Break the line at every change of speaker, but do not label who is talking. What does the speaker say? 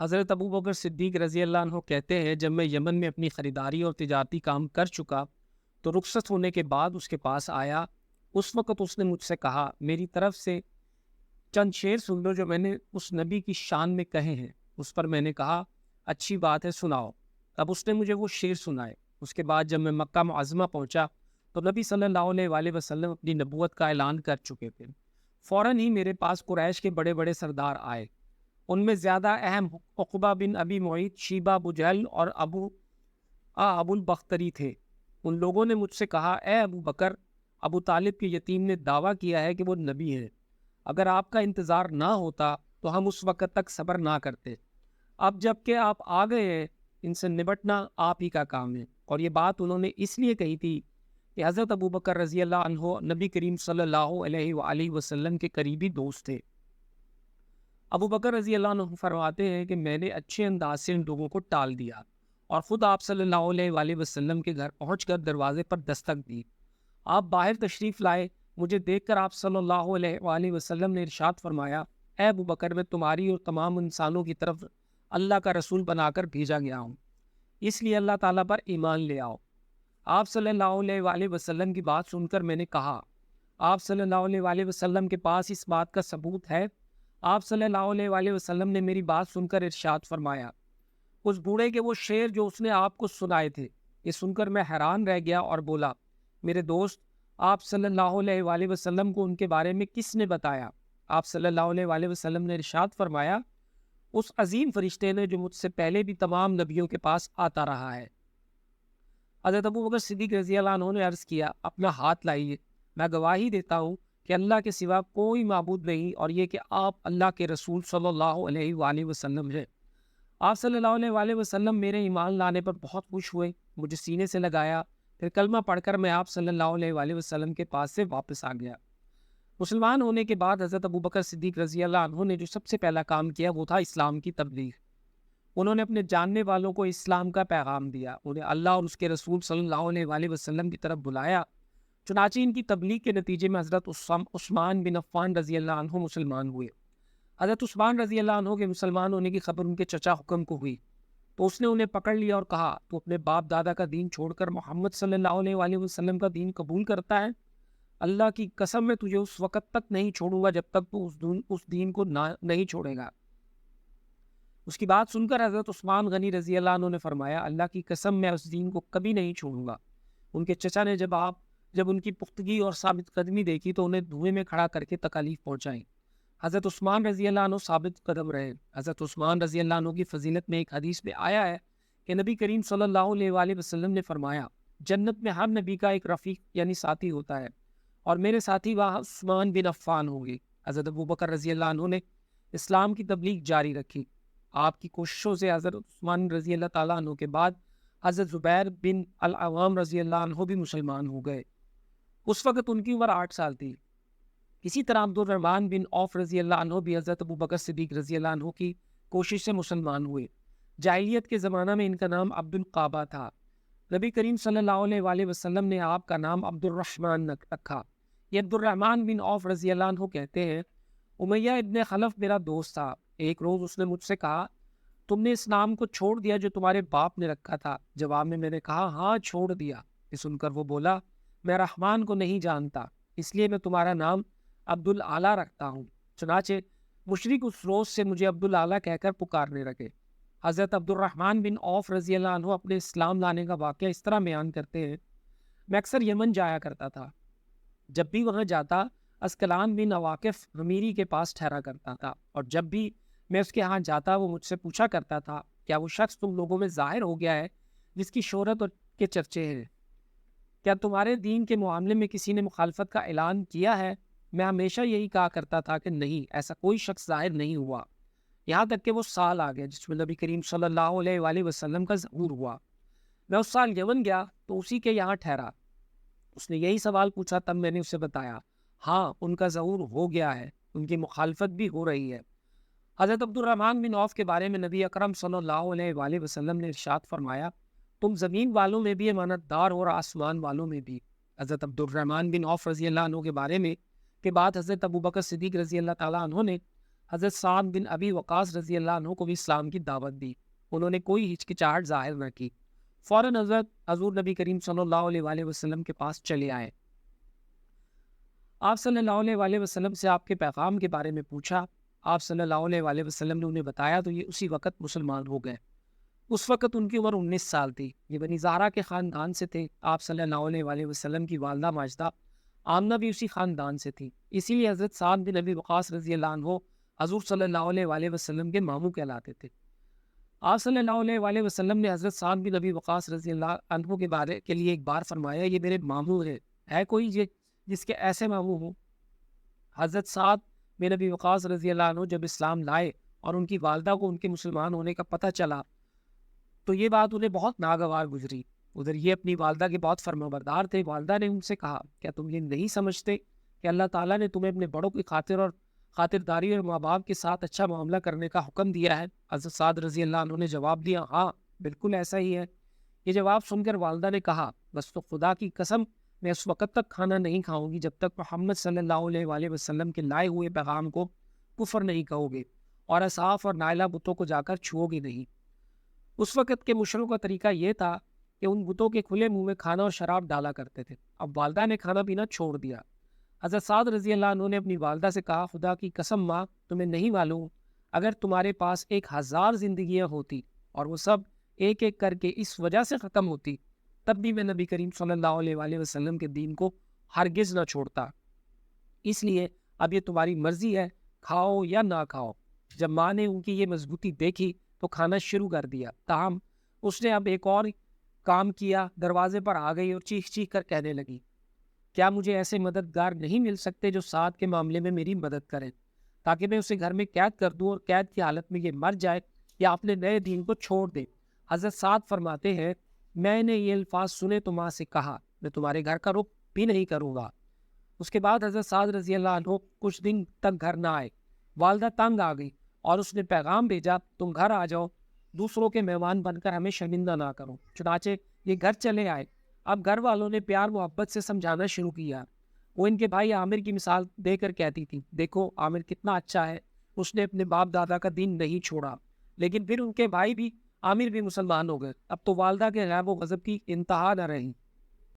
حضرت ابو بکر صدیق رضی اللہ عنہ کہتے ہیں جب میں یمن میں اپنی خریداری اور تجارتی کام کر چکا تو رخصت ہونے کے بعد اس کے پاس آیا۔ اس وقت اس نے مجھ سے کہا میری طرف سے چند شعر سن لو جو میں نے اس نبی کی شان میں کہے ہیں۔ اس پر میں نے کہا اچھی بات ہے سناؤ۔ تب اس نے مجھے وہ شعر سنائے۔ اس کے بعد جب میں مکہ معظمہ پہنچا تو نبی صلی اللہ علیہ وآلہ وسلم اپنی نبوت کا اعلان کر چکے تھے۔ فوراً ہی میرے پاس قریش کے بڑے بڑے سردار آئے۔ ان میں زیادہ اہم عقبہ بن ابی معیط، شیبہ ابو جہل اور ابو البختری تھے۔ ان لوگوں نے مجھ سے کہا اے ابو بکر، ابو طالب کے یتیم نے دعویٰ کیا ہے کہ وہ نبی ہے۔ اگر آپ کا انتظار نہ ہوتا تو ہم اس وقت تک صبر نہ کرتے۔ اب جب کہ آپ آ گئے ہیں ان سے نبٹنا آپ ہی کا کام ہے۔ اور یہ بات انہوں نے اس لیے کہی تھی کہ حضرت ابو بکر رضی اللہ عنہ نبی کریم صلی اللہ علیہ وآلہ وسلم کے قریبی دوست تھے۔ ابو بکر رضی اللہ عنہ فرماتے ہیں کہ میں نے اچھے انداز سے ان لوگوں کو ٹال دیا اور خود آپ صلی اللہ علیہ وآلہ وسلم کے گھر پہنچ کر دروازے پر دستک دی۔ آپ باہر تشریف لائے۔ مجھے دیکھ کر آپ صلی اللہ علیہ وآلہ وسلم نے ارشاد فرمایا اے ابو بکر، میں تمہاری اور تمام انسانوں کی طرف اللہ کا رسول بنا کر بھیجا گیا ہوں، اس لیے اللہ تعالیٰ پر ایمان لے آؤ۔ آپ صلی اللہ علیہ وآلہ وسلم کی بات سن کر میں نے کہا آپ صلی اللہ علیہ وآلہ وسلم کے پاس اس بات کا ثبوت ہے؟ آپ صلی اللہ علیہ وآلہ وسلم نے میری بات سن کر ارشاد فرمایا اس بوڑھے کے وہ شعر جو اس نے آپ کو سنائے تھے۔ یہ سن کر میں حیران رہ گیا اور بولا میرے دوست، آپ صلی اللہ علیہ وآلہ وسلم کو ان کے بارے میں کس نے بتایا؟ آپ صلی اللہ علیہ وآلہ وسلم نے ارشاد فرمایا اس عظیم فرشتے نے جو مجھ سے پہلے بھی تمام نبیوں کے پاس آتا رہا ہے۔ حضرت ابو بکر صدیق رضی اللہ عنہ نے عرض کیا اپنا ہاتھ لائیے، میں گواہی دیتا ہوں کہ اللہ کے سوا کوئی معبود نہیں اور یہ کہ آپ اللہ کے رسول صلی اللہ علیہ وآلہ وسلم ہیں۔ آپ صلی اللہ علیہ وآلہ وسلم میرے ایمان لانے پر بہت خوش ہوئے، مجھے سینے سے لگایا، پھر کلمہ پڑھ کر میں آپ صلی اللہ علیہ وآلہ وسلم کے پاس سے واپس آ گیا۔ مسلمان ہونے کے بعد حضرت ابو بکر صدیق رضی اللہ عنہ نے جو سب سے پہلا کام کیا وہ تھا اسلام کی تبلیغ۔ انہوں نے اپنے جاننے والوں کو اسلام کا پیغام دیا، انہیں اللہ اور اس کے رسول صلی اللہ علیہ وآلہ وسلم کی طرف بلایا۔ چنانچہ ان کی تبلیغ کے نتیجے میں حضرت عثمان بن عفان رضی اللہ عنہ مسلمان ہوئے۔ حضرت عثمان رضی اللہ عنہ کے مسلمان ہونے کی خبر ان کے چچا حکم کو ہوئی تو اس نے انہیں پکڑ لیا اور کہا تو اپنے باپ دادا کا دین چھوڑ کر محمد صلی اللہ علیہ وآلہ وسلم کا دین قبول کرتا ہے؟ اللہ کی قسم میں تجھے اس وقت تک نہیں چھوڑوں گا جب تک تو اس دین کو نہیں چھوڑے گا۔ اس کی بات سن کر حضرت عثمان غنی رضی اللہ عنہ نے فرمایا اللہ کی قسم میں اس دین کو کبھی نہیں چھوڑوں گا۔ ان کے چچا نے جب ان کی پختگی اور ثابت قدمی دیکھی تو انہیں دھوئے میں کھڑا کر کے تکالیف پہنچائیں۔ حضرت عثمان رضی اللہ عنہ ثابت قدم رہے۔ حضرت عثمان رضی اللہ عنہ کی فضیلت میں ایک حدیث میں آیا ہے کہ نبی کریم صلی اللہ علیہ وآلہ وسلم نے فرمایا جنت میں ہر نبی کا ایک رفیق یعنی ساتھی ہوتا ہے اور میرے ساتھی وہاں عثمان بن عفان ہوں گے۔ حضرت ابو بکر رضی اللہ عنہ نے اسلام کی تبلیغ جاری رکھی۔ آپ کی کوششوں سے حضرت عثمان رضی اللہ تعالیٰ عنہ کے بعد حضرت زبیر بن العوام رضی اللہ عنہ بھی مسلمان ہو گئے۔ اس وقت ان کی عمر 8 سال تھی۔ اسی طرح عبد الرحمن بن عوف رضی اللہ عنہ بھی حضرت ابو بکر صدیق رضی اللہ عنہ کی کوشش سے مسلمان ہوئے۔ جاہلیت کے زمانہ میں ان کا نام عبد القعبہ تھا۔ نبی کریم صلی اللہ علیہ وآلہ وسلم نے آپ کا نام عبد الرحمن رکھا۔ یہ عبد الرحمن بن عوف رضی اللہ عنہ کہتے ہیں امیہ ابن خلف میرا دوست تھا۔ ایک روز اس نے مجھ سے کہا تم نے اس نام کو چھوڑ دیا جو تمہارے باپ نے رکھا تھا؟ جواب میں نے کہا ہاں چھوڑ دیا۔ یہ سن کر وہ بولا میں رحمان کو نہیں جانتا، اس لیے میں تمہارا نام عبد الاعلیٰ رکھتا ہوں۔ چنانچہ مشرک اس روز سے مجھے عبد الاعلیٰ کہہ کر پکارنے لگے۔ حضرت عبد الرحمن بن عوف رضی اللہ عنہ اپنے اسلام لانے کا واقعہ اس طرح بیان کرتے ہیں میں اکثر یمن جایا کرتا تھا۔ جب بھی وہاں جاتا اسکلان بن واقف حمیری کے پاس ٹھہرا کرتا تھا اور جب بھی میں اس کے ہاں جاتا وہ مجھ سے پوچھا کرتا تھا کیا وہ شخص تم لوگوں میں ظاہر ہو گیا ہے جس کی شہرت اور کے چرچے ہیں؟ کیا تمہارے دین کے معاملے میں کسی نے مخالفت کا اعلان کیا ہے؟ میں ہمیشہ یہی کہا کرتا تھا کہ نہیں، ایسا کوئی شخص ظاہر نہیں ہوا۔ یہاں تک کہ وہ سال آ گیا جس میں نبی کریم صلی اللہ علیہ وآلہ وسلم کا ظہور ہوا۔ میں اس سال یمن گیا تو اسی کے یہاں ٹھہرا۔ اس نے یہی سوال پوچھا، تب میں نے اسے بتایا ہاں ان کا ظہور ہو گیا ہے، ان کی مخالفت بھی ہو رہی ہے۔ حضرت عبد الرحمن بن عوف کے بارے میں نبی اکرم صلی اللہ علیہ وآلہ وسلم نے ارشاد فرمایا تم زمین والوں میں بھی امانت دار ہو اور آسمان والوں میں بھی۔ حضرت عبد الرحمن بن عوف رضی اللہ عنہ کے بارے میں کے بعد حضرت ابو بکر صدیق رضی اللہ تعالیٰ عنہ نے حضرت سعد بن ابی وقاص رضی اللہ عنہ کو بھی اسلام کی دعوت دی. انہوں نے کوئی ہچکچاہٹ ظاہر نہ کی. فوراً حضور نبی کریم صلی اللہ علیہ وآلہ وسلم کے پاس چلے آئے. آپ صلی اللہ علیہ وآلہ وسلم سے آپ کے پیغام کے بارے میں پوچھا. آپ صلی اللہ علیہ وآلہ وسلم نے انہیں بتایا تو یہ اسی وقت مسلمان ہو گئے. اس وقت ان کی عمر 19 سال تھی. یہ بنی زہرہ کے خاندان سے تھے. آپ صلی اللہ علیہ وآلہ وسلم کی والدہ ماجدہ آمنہ بھی اسی خاندان سے تھی. اسی لیے حضرت سعد بن ابی وقاص رضی اللہ عنہ حضور صلی اللہ علیہ وآلہ وسلم کے ماموں کہلاتے تھے. آپ صلی اللہ علیہ وآلہ وسلم نے حضرت سعد بن ابی وقاص رضی اللہ عنہ کے بارے کے لیے ایک بار فرمایا یہ میرے ماموں ہے کوئی جس کے ایسے ماموں ہوں. حضرت سعد بن ابی وقاص رضی اللہ عنہ جب اسلام لائے اور ان کی والدہ کو ان کے مسلمان ہونے کا پتہ چلا تو یہ بات انہیں بہت ناگوار گزری. ادھر یہ اپنی والدہ کے بہت فرمانبردار تھے. والدہ نے ان سے کہا کیا تم یہ نہیں سمجھتے کہ اللہ تعالیٰ نے تمہیں اپنے بڑوں کی خاطرداری اور ماں باپ کے ساتھ اچھا معاملہ کرنے کا حکم دیا ہے؟ حضرت سعد رضی اللہ عنہ نے جواب دیا ہاں بالکل ایسا ہی ہے. یہ جواب سن کر والدہ نے کہا بس تو خدا کی قسم میں اس وقت تک کھانا نہیں کھاؤں گی جب تک محمد صلی اللہ علیہ وآلہ وسلم کے لائے ہوئے پیغام کو کفر نہیں کہو گے اور اصحاف اور نائلہ بتوں کو جا کر چھوؤ گے نہیں. اس وقت کے مشرکوں کا طریقہ یہ تھا کہ ان بتوں کے کھلے منہ میں کھانا اور شراب ڈالا کرتے تھے. اب والدہ نے کھانا پینا چھوڑ دیا. حضرت سعد رضی اللہ عنہ نے اپنی والدہ سے کہا خدا کی قسم ماں تمہیں نہیں معلوم اگر تمہارے پاس 1000 زندگیاں ہوتی اور وہ سب ایک ایک کر کے اس وجہ سے ختم ہوتی تب بھی میں نبی کریم صلی اللہ علیہ وآلہ وسلم کے دین کو ہرگز نہ چھوڑتا. اس لیے اب یہ تمہاری مرضی ہے کھاؤ یا نہ کھاؤ. جب ماں نے ان کی یہ مضبوطی دیکھی تو کھانا شروع کر دیا. تاہم اس نے اب ایک اور کام کیا. دروازے پر آ گئی اور چیخ چیخ کر کہنے لگی کیا مجھے ایسے مددگار نہیں مل سکتے جو سعد کے معاملے میں میری مدد کریں تاکہ میں اسے گھر میں قید کر دوں اور قید کی حالت میں یہ مر جائے یا اپنے نئے دین کو چھوڑ دے. حضرت سعد فرماتے ہیں میں نے یہ الفاظ سنے تو ماں سے کہا میں تمہارے گھر کا رخ بھی نہیں کروں گا. اس کے بعد حضرت سعد رضی اللہ عنہ کچھ دن تک گھر نہ آئے. والدہ تنگ آ گئی اور اس نے پیغام بھیجا تم گھر آ جاؤ دوسروں کے مہمان بن کر ہمیں شرمندہ نہ کرو. چنانچہ یہ گھر چلے آئے. اب گھر والوں نے پیار محبت سے سمجھانا شروع کیا. وہ ان کے بھائی عامر کی مثال دے کر کہتی تھی دیکھو عامر کتنا اچھا ہے اس نے اپنے باپ دادا کا دین نہیں چھوڑا. لیکن پھر ان کے بھائی بھی عامر بھی مسلمان ہو گئے. اب تو والدہ کے غضب و غضب کی انتہا نہ رہی.